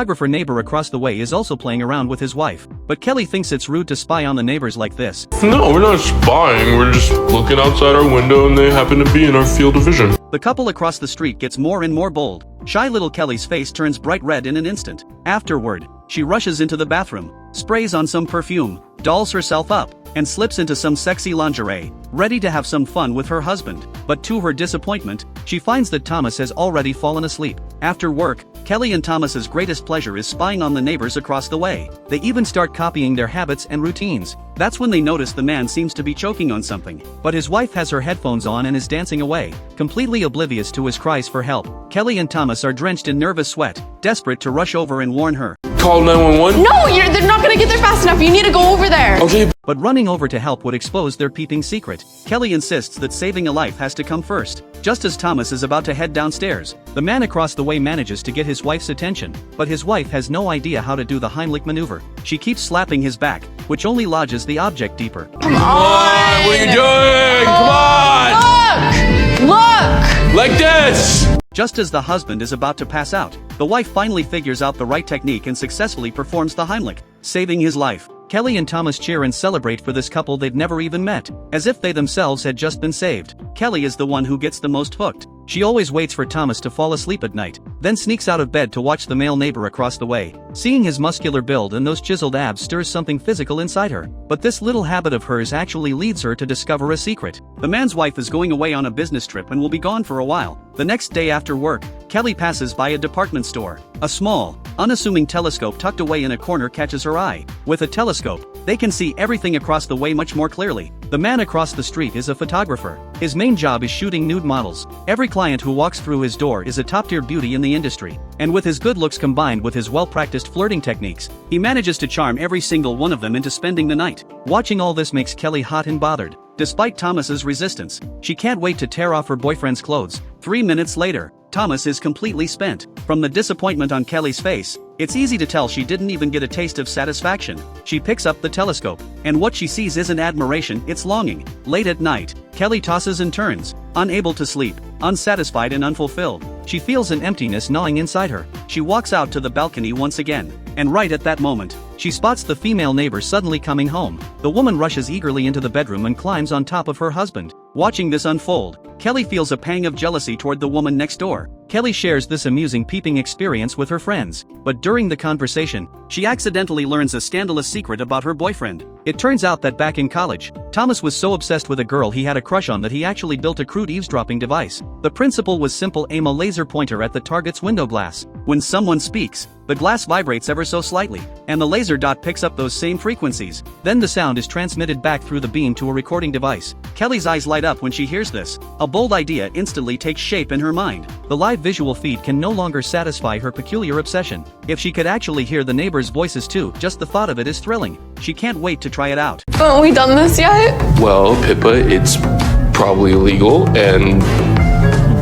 photographer neighbor across the way is also playing around with his wife, but Kelly thinks it's rude to spy on the neighbors like this. No, we're not spying, we're just looking outside our window and they happen to be in our field of vision. The couple across the street gets more and more bold. Shy little Kelly's face turns bright red in an instant. Afterward, she rushes into the bathroom, sprays on some perfume, dolls herself up, and slips into some sexy lingerie, ready to have some fun with her husband. But to her disappointment, she finds that Thomas has already fallen asleep. After work, Kelly and Thomas's greatest pleasure is spying on the neighbors across the way. They even start copying their habits and routines. That's when they notice the man seems to be choking on something, but his wife has her headphones on and is dancing away, completely oblivious to his cries for help. Kelly and Thomas are drenched in nervous sweat, desperate to rush over and warn her. Call 911? No, they're not gonna get there fast enough. You need to go over there. Okay. But running over to help would expose their peeping secret. Kelly insists that saving a life has to come first. Just as Thomas is about to head downstairs, the man across the way manages to get his wife's attention, but his wife has no idea how to do the Heimlich maneuver. She keeps slapping his back, which only lodges the object deeper. Come on! What are you doing? Come on! Look! Like this! Just as the husband is about to pass out, the wife finally figures out the right technique and successfully performs the Heimlich, saving his life. Kelly and Thomas cheer and celebrate for this couple they've never even met, as if they themselves had just been saved. Kelly is the one who gets the most hooked. She always waits for Thomas to fall asleep at night, then sneaks out of bed to watch the male neighbor across the way. Seeing his muscular build and those chiseled abs stirs something physical inside her, but this little habit of hers actually leads her to discover a secret. The man's wife is going away on a business trip and will be gone for a while. The next day after work, Kelly passes by a department store. A small, unassuming telescope tucked away in a corner catches her eye. With a telescope, they can see everything across the way much more clearly. The man across the street is a photographer. His main job is shooting nude models. Every client who walks through his door is a top-tier beauty in the industry. And with his good looks combined with his well-practiced flirting techniques, he manages to charm every single one of them into spending the night. Watching all this makes Kelly hot and bothered. Despite Thomas's resistance, she can't wait to tear off her boyfriend's clothes. 3 minutes later, Thomas is completely spent. From the disappointment on Kelly's face, it's easy to tell she didn't even get a taste of satisfaction. She picks up the telescope, and what she sees isn't admiration, it's longing. Late at night, Kelly tosses and turns, unable to sleep, unsatisfied and unfulfilled. She feels an emptiness gnawing inside her. She walks out to the balcony once again, and right at that moment, she spots the female neighbor suddenly coming home. The woman rushes eagerly into the bedroom and climbs on top of her husband. Watching this unfold, Kelly feels a pang of jealousy toward the woman next door. Kelly shares this amusing peeping experience with her friends, but during the conversation, she accidentally learns a scandalous secret about her boyfriend. It turns out that back in college, Thomas was so obsessed with a girl he had a crush on that he actually built a crude eavesdropping device. The principle was simple: aim a laser pointer at the target's window glass. When someone speaks, the glass vibrates ever so slightly, and the laser dot picks up those same frequencies. Then the sound is transmitted back through the beam to a recording device. Kelly's eyes light up when she hears this. A bold idea instantly takes shape in her mind. The live visual feed can no longer satisfy her peculiar obsession. If she could actually hear the neighbors' voices too, just the thought of it is thrilling. She can't wait to try it out. Haven't we done this yet? Well, Pippa, it's probably illegal, and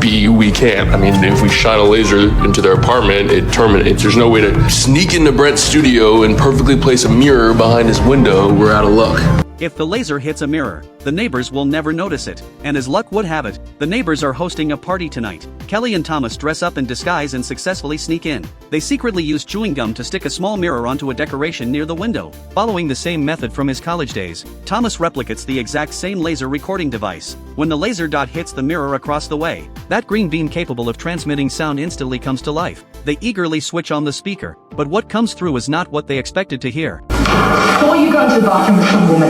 B, we can't. I mean, if we shine a laser into their apartment, it terminates. There's no way to sneak into Brett's studio and perfectly place a mirror behind his window. We're out of luck. If the laser hits a mirror, the neighbors will never notice it. And as luck would have it, the neighbors are hosting a party tonight. Kelly and Thomas dress up in disguise and successfully sneak in. They secretly use chewing gum to stick a small mirror onto a decoration near the window. Following the same method from his college days, Thomas replicates the exact same laser recording device. When the laser dot hits the mirror across the way, that green beam capable of transmitting sound instantly comes to life. They eagerly switch on the speaker, but what comes through is not what they expected to hear. Why are you going to the bathroom with some woman?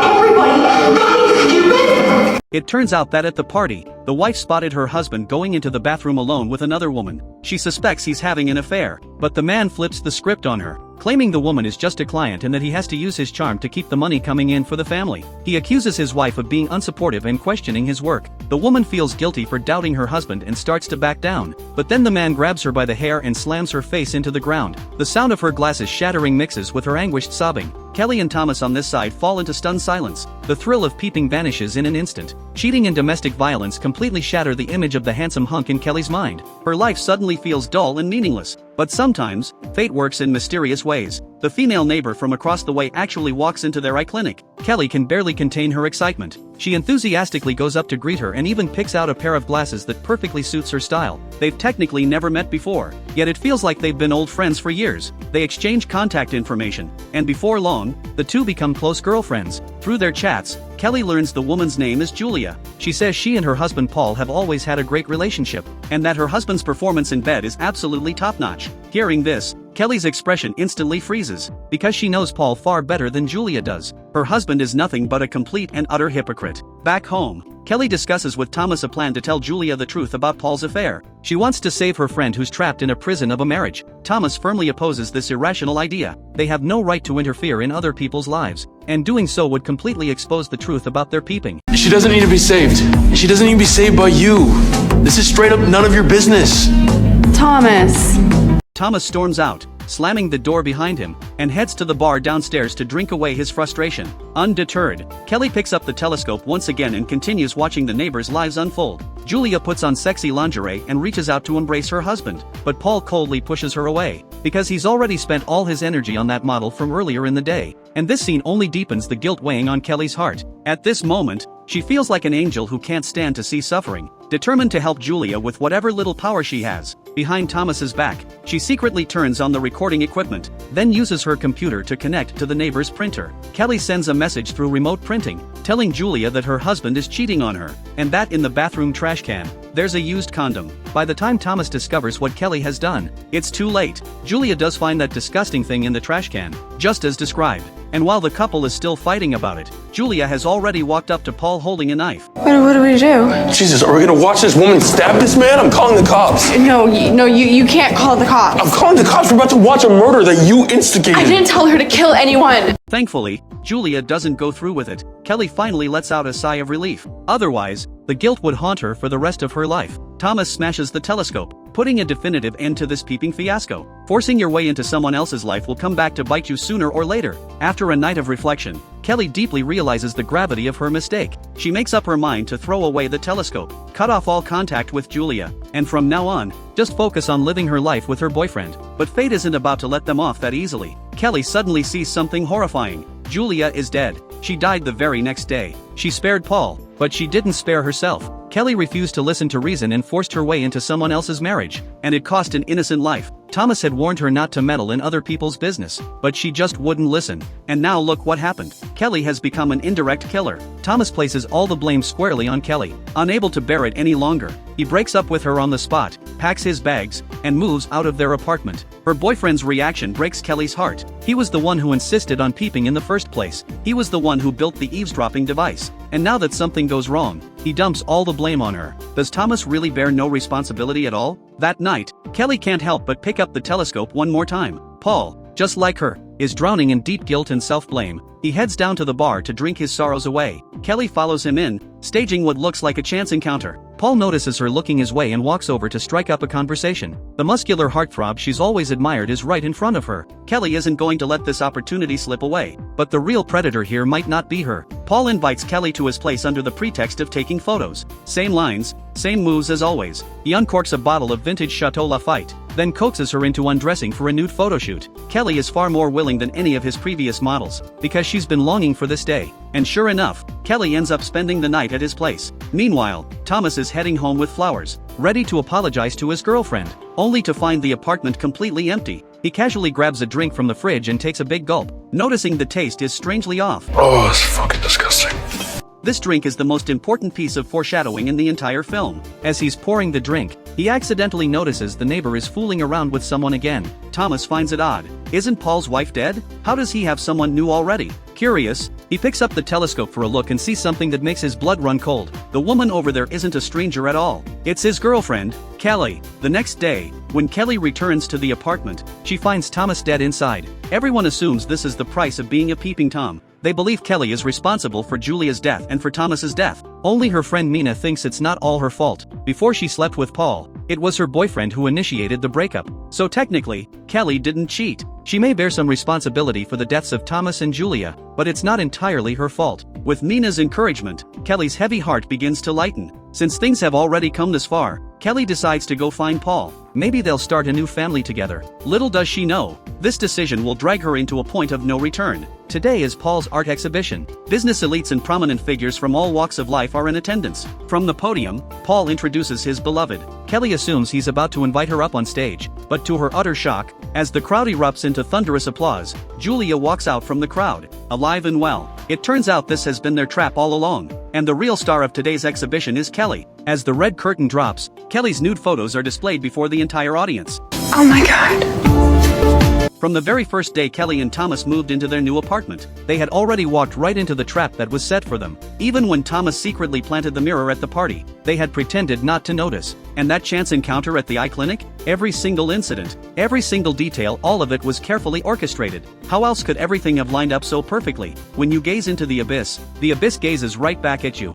Everybody, fucking stupid! It turns out that at the party, the wife spotted her husband going into the bathroom alone with another woman. She suspects he's having an affair, but the man flips the script on her, claiming the woman is just a client and that he has to use his charm to keep the money coming in for the family. He accuses his wife of being unsupportive and questioning his work. The woman feels guilty for doubting her husband and starts to back down, but then the man grabs her by the hair and slams her face into the ground. The sound of her glasses shattering mixes with her anguished sobbing. Kelly and Thomas on this side fall into stunned silence. The thrill of peeping vanishes in an instant. Cheating and domestic violence completely shatter the image of the handsome hunk in Kelly's mind. Her life suddenly feels dull and meaningless. But sometimes, fate works in mysterious ways. The female neighbor from across the way actually walks into their eye clinic. Kelly can barely contain her excitement. She enthusiastically goes up to greet her and even picks out a pair of glasses that perfectly suits her style. They've technically never met before, yet it feels like they've been old friends for years. They exchange contact information, and before long, the two become close girlfriends. Through their chats, Kelly learns the woman's name is Julia. She says she and her husband Paul have always had a great relationship, and that her husband's performance in bed is absolutely top-notch. Hearing this, Kelly's expression instantly freezes, because she knows Paul far better than Julia does. Her husband is nothing but a complete and utter hypocrite. Back home, Kelly discusses with Thomas a plan to tell Julia the truth about Paul's affair. She wants to save her friend who's trapped in a prison of a marriage. Thomas firmly opposes this irrational idea. They have no right to interfere in other people's lives, and doing so would completely expose the truth about their peeping. She doesn't need to be saved. She doesn't need to be saved by you. This is straight up none of your business. Thomas. Thomas storms out, slamming the door behind him, and heads to the bar downstairs to drink away his frustration. Undeterred, Kelly picks up the telescope once again and continues watching the neighbors' lives unfold. Julia puts on sexy lingerie and reaches out to embrace her husband, but Paul coldly pushes her away, because he's already spent all his energy on that model from earlier in the day, and this scene only deepens the guilt weighing on Kelly's heart. At this moment, she feels like an angel who can't stand to see suffering. Determined to help Julia with whatever little power she has, behind Thomas's back, she secretly turns on the recording equipment, then uses her computer to connect to the neighbor's printer. Kelly sends a message through remote printing, telling Julia that her husband is cheating on her, and that in the bathroom trash can, there's a used condom. By the time Thomas discovers what Kelly has done, it's too late. Julia does find that disgusting thing in the trash can, just as described. And while the couple is still fighting about it, Julia has already walked up to Paul holding a knife. What do we do? Jesus, are we gonna watch this woman stab this man? I'm calling the cops. No, you can't call the cops. I'm calling the cops. We're about to watch a murder that you instigated. I didn't tell her to kill anyone. Thankfully, Julia doesn't go through with it. Kelly finally lets out a sigh of relief. Otherwise, the guilt would haunt her for the rest of her life. Thomas smashes the telescope, putting a definitive end to this peeping fiasco. Forcing your way into someone else's life will come back to bite you sooner or later. After a night of reflection, Kelly deeply realizes the gravity of her mistake. She makes up her mind to throw away the telescope, cut off all contact with Julia, and from now on, just focus on living her life with her boyfriend. But fate isn't about to let them off that easily. Kelly suddenly sees something horrifying. Julia is dead. She died the very next day. She spared Paul, but she didn't spare herself. Kelly refused to listen to reason and forced her way into someone else's marriage, and it cost an innocent life. Thomas had warned her not to meddle in other people's business, but she just wouldn't listen. And now look what happened. Kelly has become an indirect killer. Thomas places all the blame squarely on Kelly. Unable to bear it any longer, he breaks up with her on the spot, packs his bags, and moves out of their apartment. Her boyfriend's reaction breaks Kelly's heart. He was the one who insisted on peeping in the first place. He was the one who built the eavesdropping device. And now that something goes wrong, he dumps all the blame on her. Does Thomas really bear no responsibility at all? That night, Kelly can't help but pick up the telescope one more time. Paul, just like her, is drowning in deep guilt and self-blame. He heads down to the bar to drink his sorrows away. Kelly follows him in, staging what looks like a chance encounter. Paul notices her looking his way and walks over to strike up a conversation. The muscular heartthrob she's always admired is right in front of her. Kelly isn't going to let this opportunity slip away. But the real predator here might not be her. Paul invites Kelly to his place under the pretext of taking photos. Same lines, same moves as always. He uncorks a bottle of vintage Chateau Lafite, then coaxes her into undressing for a nude photoshoot. Kelly is far more willing than any of his previous models, because she's been longing for this day. And sure enough, Kelly ends up spending the night at his place. Meanwhile, Thomas is heading home with flowers, ready to apologize to his girlfriend, only to find the apartment completely empty. He casually grabs a drink from the fridge and takes a big gulp, noticing the taste is strangely off. Oh, it's fucking disgusting. This drink is the most important piece of foreshadowing in the entire film. As he's pouring the drink, he accidentally notices the neighbor is fooling around with someone again. Thomas finds it odd. Isn't Paul's wife dead? How does he have someone new already? Curious, he picks up the telescope for a look and sees something that makes his blood run cold. The woman over there isn't a stranger at all. It's his girlfriend, Kelly. The next day, when Kelly returns to the apartment, she finds Thomas dead inside. Everyone assumes this is the price of being a peeping Tom. They believe Kelly is responsible for Julia's death and for Thomas's death. Only her friend Mina thinks it's not all her fault. Before she slept with Paul, it was her boyfriend who initiated the breakup. So technically, Kelly didn't cheat. She may bear some responsibility for the deaths of Thomas and Julia, but it's not entirely her fault. With Mina's encouragement, Kelly's heavy heart begins to lighten. Since things have already come this far, Kelly decides to go find Paul. Maybe they'll start a new family together. Little does she know, this decision will drag her into a point of no return. Today is Paul's art exhibition. Business elites and prominent figures from all walks of life are in attendance. From the podium, Paul introduces his beloved. Kelly assumes he's about to invite her up on stage, but to her utter shock, as the crowd erupts into thunderous applause, Julia walks out from the crowd, alive and well. It turns out this has been their trap all along, and the real star of today's exhibition is Kelly. As the red curtain drops, Kelly's nude photos are displayed before the entire audience. Oh my god. From the very first day Kelly and Thomas moved into their new apartment, they had already walked right into the trap that was set for them. Even when Thomas secretly planted the mirror at the party, they had pretended not to notice. And that chance encounter at the eye clinic? Every single incident, every single detail, all of it was carefully orchestrated. How else could everything have lined up so perfectly? When you gaze into the abyss gazes right back at you.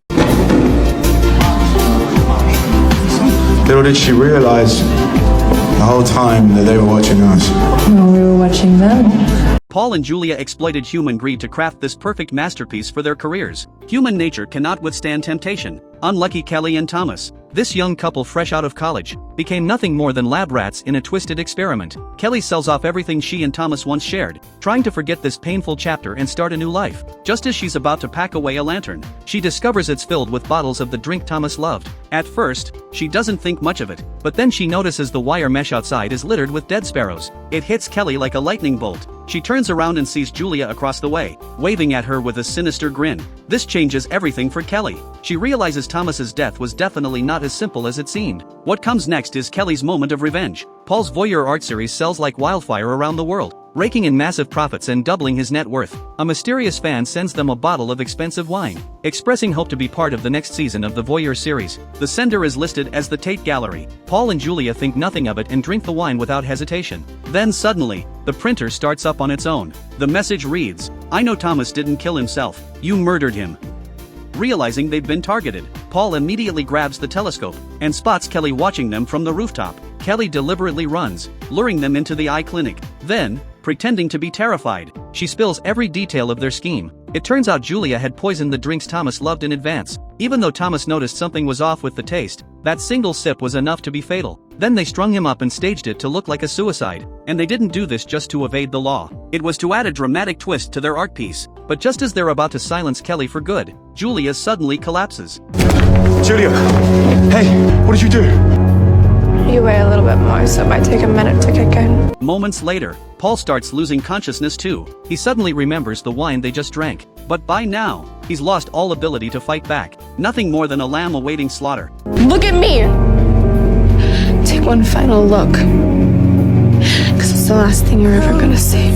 Little did she realize the whole time that they were watching us. No, we were watching them. Paul and Julia exploited human greed to craft this perfect masterpiece for their careers. Human nature cannot withstand temptation. Unlucky Kelly and Thomas. This young couple fresh out of college became nothing more than lab rats in a twisted experiment. Kelly sells off everything she and Thomas once shared, trying to forget this painful chapter and start a new life. Just as she's about to pack away a lantern, she discovers it's filled with bottles of the drink Thomas loved. At first, she doesn't think much of it, but then she notices the wire mesh outside is littered with dead sparrows. It hits Kelly like a lightning bolt. She turns around and sees Julia across the way, waving at her with a sinister grin. This changes everything for Kelly. She realizes Thomas's death was definitely not as simple as it seemed. What comes next is Kelly's moment of revenge. Paul's voyeur art series sells like wildfire around the world, raking in massive profits and doubling his net worth. A mysterious fan sends them a bottle of expensive wine, expressing hope to be part of the next season of the voyeur series. The sender is listed as the Tate Gallery. Paul and Julia think nothing of it and drink the wine without hesitation. Then suddenly, the printer starts up on its own. The message reads, "I know Thomas didn't kill himself. You murdered him." Realizing they've been targeted, Paul immediately grabs the telescope and spots Kelly watching them from the rooftop. Kelly deliberately runs, luring them into the eye clinic. Then, pretending to be terrified, she spills every detail of their scheme. It turns out Julia had poisoned the drinks Thomas loved in advance. Even though Thomas noticed something was off with the taste, that single sip was enough to be fatal. Then they strung him up and staged it to look like a suicide. And they didn't do this just to evade the law. It was to add a dramatic twist to their art piece. But just as they're about to silence Kelly for good, Julia suddenly collapses. Julia! Hey, what did you do? You weigh a little bit more, so it might take a minute to kick in. Moments later, Paul starts losing consciousness too. He suddenly remembers the wine they just drank. But by now, he's lost all ability to fight back. Nothing more than a lamb awaiting slaughter. Look at me! Take one final look. Because it's the last thing you're ever gonna see.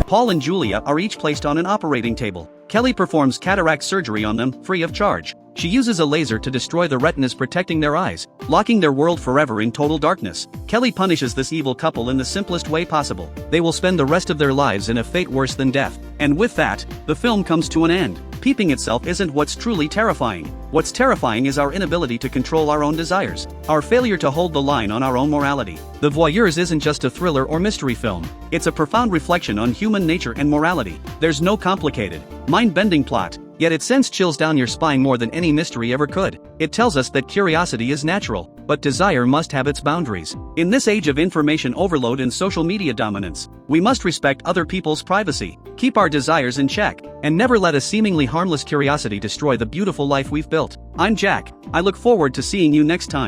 Paul and Julia are each placed on an operating table. Kelly performs cataract surgery on them, free of charge. She uses a laser to destroy the retinas protecting their eyes, locking their world forever in total darkness. Kelly punishes this evil couple in the simplest way possible. They will spend the rest of their lives in a fate worse than death. And with that, the film comes to an end. Peeping itself isn't what's truly terrifying. What's terrifying is our inability to control our own desires, our failure to hold the line on our own morality. The Voyeurs isn't just a thriller or mystery film. It's a profound reflection on human nature and morality. There's no complicated, mind-bending plot, yet it sends chills down your spine more than any mystery ever could. It tells us that curiosity is natural, but desire must have its boundaries. In this age of information overload and social media dominance, we must respect other people's privacy, keep our desires in check, and never let a seemingly harmless curiosity destroy the beautiful life we've built. I'm Jack. I look forward to seeing you next time.